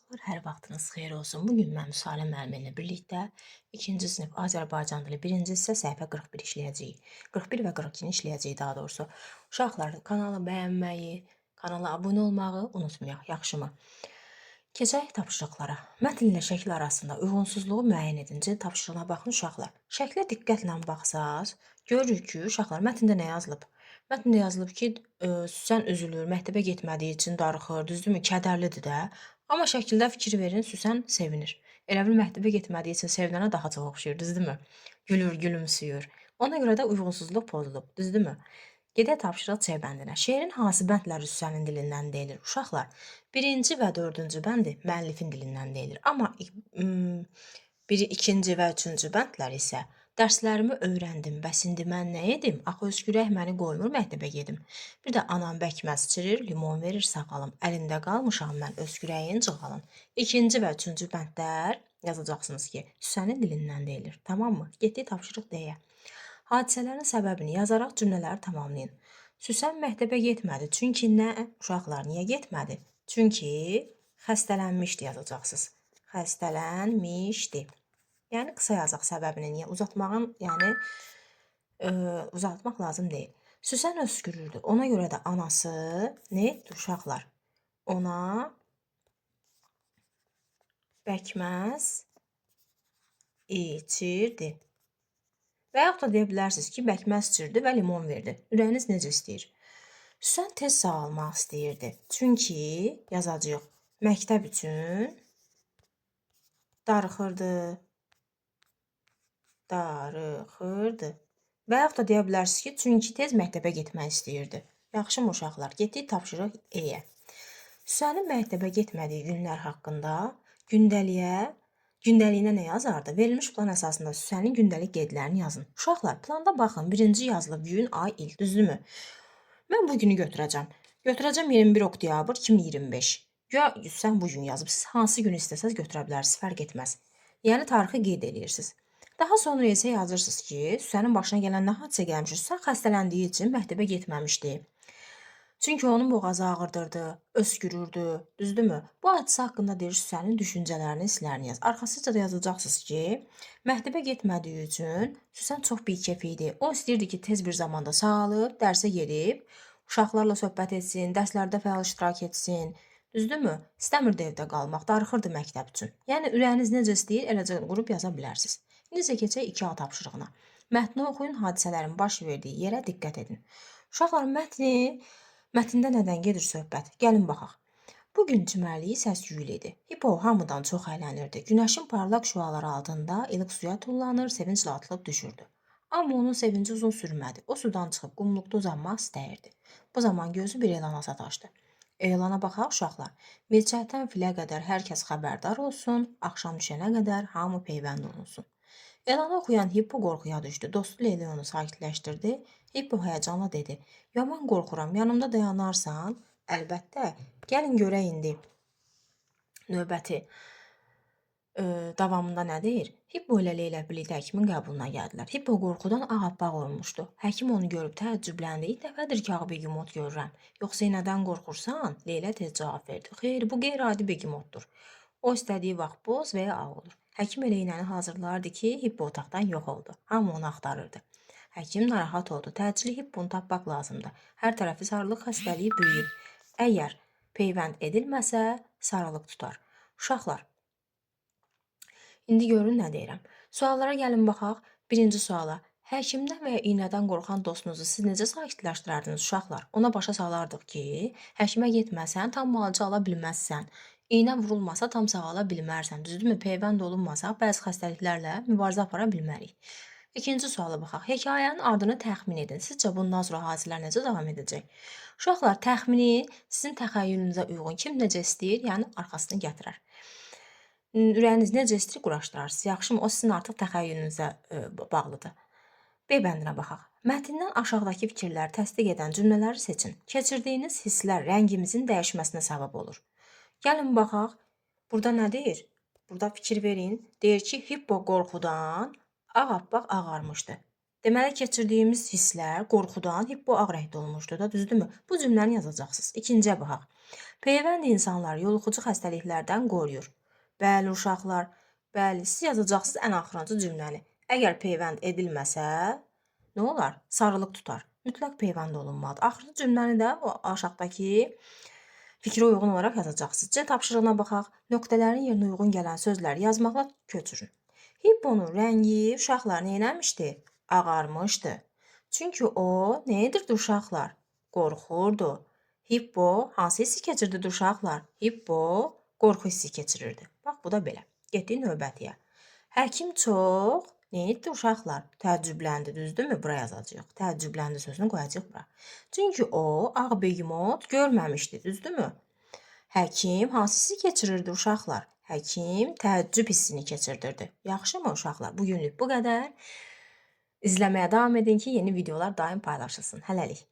Uşaqlar, hər vaxtınız xeyir olsun. Bugün mən Müsalə müəllimlə birlikdə 2-ci sinif Azərbaycan dili 1-ci hissə səhifə 41 işləyəcəyik. 41 və 42-ni işləyəcəyik daha doğrusu. Uşaqlar, kanalı bəyənməyi, kanala abunə olmağı unutmayaq, yaxşımı? Keçək tapşırıqlara. Mətn ilə şəkil arasında uyğunsuzluğu müəyyən edinci tapşırığına baxın uşaqlar. Şəklə diqqətlə baxsaz, görürük ki, uşaqlar mətndə nə yazılıb? Mətndə yazılıb ki, Süsən üzülür, məktəbə getmədiyi üçün darıxır, düzdürmü? Kədərlidir də. Amma şəkildə fikir verin, Süsən sevinir. Elə bil məktəbə getmədiyi üçün sevinənə daha çox oxşayır, düzdürmü? Gülür, gülümsüyür. Ona görə də uyğunsuzluq pozulub, düzdürmü? Gedək tapşırıq C bəndinə. Şeirin hansı bəndləri Süsənin dilindən deyilir? Uşaqlar, birinci və dördüncü bəndi müəllifin dilindən deyilir. Amma biri, ikinci və üçüncü bəndlər isə dərslərimi öyrəndim, bəs indi mən nə edim? Axı öskürək məni qoymur məktəbə gedim. Bir də anam bəkməz içirir, limon verir sağalım. Əlində qalmışam mən öskürəyin cığalın. İkinci və üçüncü bəndlər yazacaqsınız ki, Süsənin dilindən deyilir. Tamam mı? Getdik tapşırıq deyə. Hadisələrin səbəbini yazaraq cümlələri tamamlayın. Süsən məktəbə getmədi. Çünki nə? Uşaqlar, niyə getmədi? Çünki xəstələnmişdi yazacaqsınız. Xəstələnmişdi. Yəni qısa yazaq səbəbini, niyə uzatmağın, uzatmaq lazım deyil. Süsən öskürürdü. Ona görə də anası nə etdi uşaqlar? Ona bəkməz içirdi. Və yaxud da deyə bilərsiniz ki, bəkməz içirdi və limon verdi. Ürəyiniz necə istəyir? Süsən tez sağalmaq istəyirdi. Çünki yazacağıq məktəb üçün darıxırdı. Və yaxud da deyə bilərsiniz ki, çünki tez məktəbə getmək istəyirdi. Yaxşımı uşaqlar? Getdik tapşırıq E-yə. Süsənin məktəbə getmədiyi günlər haqqında gündəliyinə nə yazardı? Verilmiş plan əsasında Süsənin gündəlik qeydlərini yazın. Uşaqlar, planda baxın, birinci yazılıb gün, ay, il, düzdürmü? Mən bu günü götürəcəm. Götürəcəm 21 oktyabr 2025. Ya Süsən bu gün yazıb, siz hansı günü istəsəz götürə bilərsiniz, fərq etməz. Yəni tarixi qeyd edirsiniz. Daha sonra isə yazırsınız ki, Süsənin başına gələn nə hadisə gəlmiş? Süsən xəstələndiyi üçün məktəbə getməmişdi. Çünki onun boğazı ağrıdırdı, öskürürdü, düzdürmü? Bu hadisə haqqında deyir Süsənin düşüncələrini, hisslərini yaz. Arxasıca da yazacaqsınız ki, məktəbə getmədiyi üçün Süsən çox bikef idi. O istəyirdi ki, tez bir zamanda sağalıb, dərsə gedib, uşaqlarla söhbət etsin, dərslərdə fəal iştirak etsin. Düzdürmü? İstəmirdi evdə qalmaq, darıxırdı məktəb üçün. Yəni ürəyiniz necə istəyir, eləcə qurub yaza bilərsiniz. İndi isə keçək 2A tapşırığına. Mətni oxuyun, hadisələrin baş verdiyi yerə diqqət edin. Uşaqlar, mətndə nədən gedir söhbət? Gəlin baxaq. Bugün çimərliyi səs-küylü idi. Hippo hamıdan çox əylənirdi. Günəşin parlaq şüaları altında ilıq suya tullanır, sevinclə atılıb düşürdü. Amma onun sevinci uzun sürmədi. O sudan çıxıb qumluqda uzanmaq istəyirdi. Bu zaman gözü bir elana sataşdı. Elana baxaq uşaqlar. Milçəkdən filə qədər hər kəs xəbərdar olsun, axşam düşənə qədər hamı peyvənd olunsun. Elanı oxuyan Hippo qorxuya düşdü. Dostu Leyli onu sakitləşdirdi. Hippo həyəcanla dedi. Yaman qorxuram, yanımda dayanarsan? Əlbəttə, gəlin görək indi. Növbəti davamında nə deyir? Hippo ilə Leyla birlikdə həkimin qəbuluna gəldilər. Hippo qorxudan ağappaq olmuşdu. Həkim onu görüb təəccübləndi. İlk dəfədir ki, ağ begemot görürəm. Yoxsa nədən qorxursan? Leyla tez cavab verdi. Xeyr, bu qeyri-adi begemotdur. O istədiyi vaxt boz və ya ağ olur. Həkim elə iynəni hazırlardı ki, Hippo otaqdan yox oldu. Hamı onu axtarırdı. Həkim narahat oldu. Təcili Hipponu tapmaq lazımdır. Hər tərəfi sarılıq xəstəliyi böyüyüb. Əgər peyvənd edilməsə, sarılıq tutar. Uşaqlar, indi görün nə deyirəm. Suallara gəlin baxaq. Birinci suala. Həkimdən və ya iynədən qorxan dostunuzu siz necə sakitləşdirərdiniz uşaqlar? Ona başa salardıq ki, həkimə getməsən, tam müalicə ala bilməzsən. İynə vurulmasa tam sağala bilmərsən. Düzdürmü? Peyvənd olunmasa bəzi xəstəliklərlə mübarizə apara bilmərik. İkinci suala baxaq. Hekayənin ardını təxmin edin. Sizcə bundan sonra hadisələr necə davam edəcək? Uşaqlar, təxmini sizin təxəyyülünüzə uyğun kim necə istəyir, yəni arxasını gətirər. Ürəyiniz necə istəyir, quraşdırarsınız. Yaxşımı? O sizin artıq təxəyyülünüzə bağlıdır. B bəndinə baxaq. Mətndən aşağıdakı fikirləri təsdiq edən cümlələri seçin. Keçirdiyiniz hisslər rəngimizin dəyişməsinə səbəb olur. Gəlin baxaq. Burada nə deyir? Burada fikir verin. Deyir ki, Hippo qorxudan ağappaq ağarmışdı. Deməli, keçirdiyimiz hisslər qorxudan Hippo ağ rəngdə olmuşdu da, düzdürmü? Bu cümləni yazacaqsınız. İkinciyə baxaq. Peyvənd insanları yoluxucu xəstəliklərdən qoruyur. Bəli uşaqlar, bəli, siz yazacaqsınız ən axırıncı cümləni. Əgər peyvənd edilməsə, nə olar? Sarılıq tutar. Mütləq peyvənd olunmalıdır. Axırıncı cümləni də o aşağıdakı fikrə uyğun olaraq yazacaqsınız. C tapşırığına baxaq. Nöqtələrin yerinə uyğun gələn sözləri yazmaqla köçürün. Hipponun rəngi uşaqlar nə eləmişdi? Ağarmışdı. Çünki o nə edirdi uşaqlar? Qorxurdu. Hippo hansı hissi keçirirdi uşaqlar? Hippo qorxu hissi keçirirdi. Bax, bu da belə. Getdik növbətiyə. Həkim çox nə etdi uşaqlar? Təəccübləndi, düzdürmü? Bura yazacağıq. Təəccübləndi sözünü qoyacağıq bura. Çünki o ağ begemot görməmişdi, düzdürmü? Həkim hansı hissi keçirirdi uşaqlar? Həkim təəccüb hissini keçirdirdi. Yaxşımı uşaqlar? Bugünlük bu qədər. İzləməyə davam edin ki, yeni videolar daim paylaşılsın. Hələlik.